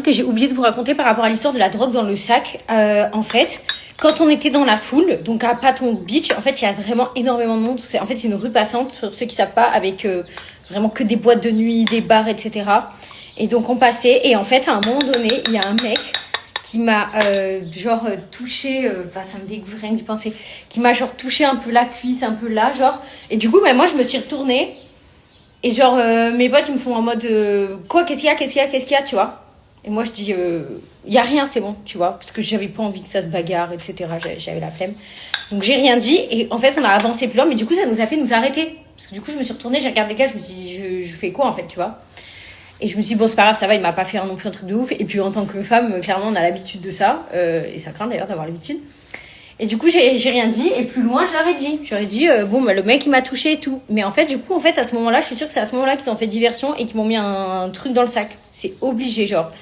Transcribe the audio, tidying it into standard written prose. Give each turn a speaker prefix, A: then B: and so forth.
A: truc que j'ai oublié de vous raconter par rapport à l'histoire de la drogue dans le sac. En fait, quand on était dans la foule, donc à Patton Beach, en fait, il y a vraiment énormément de monde. En fait, c'est une rue passante, pour ceux qui savent pas, avec vraiment que des boîtes de nuit, des bars, etc. Et donc, on passait. Et en fait, à un moment donné, il y a un mec qui m'a touché, ça me dégoûte rien d'y penser, qui m'a genre touché un peu la cuisse, un peu là, genre. Et du coup, moi, je me suis retournée. Et genre, mes potes, ils me font en mode, quoi, qu'est-ce qu'il y a, tu vois. Et moi, je dis, y a rien, c'est bon, tu vois. Parce que j'avais pas envie que ça se bagarre, etc. J'avais la flemme. Donc, j'ai rien dit. Et en fait, on a avancé plus loin. Mais du coup, ça nous a fait nous arrêter. Parce que du coup, je me suis retournée, j'ai regardé les gars, je me suis dit, je fais quoi, en fait, tu vois. Et je me suis dit, bon, c'est pas grave, ça va, il m'a pas fait non plus un truc de ouf. Et puis, en tant que femme, clairement, on a l'habitude de ça. Et ça craint d'ailleurs d'avoir l'habitude. Et du coup, j'ai rien dit. Et plus loin, je l'avais dit. J'aurais dit, le mec, il m'a touché et tout. Mais en fait, à ce moment-là, je suis sûre que c'est à ce moment-là qu'ils ont fait diversion et qu'ils m'ont mis un truc dans le sac. C'est obligé, genre.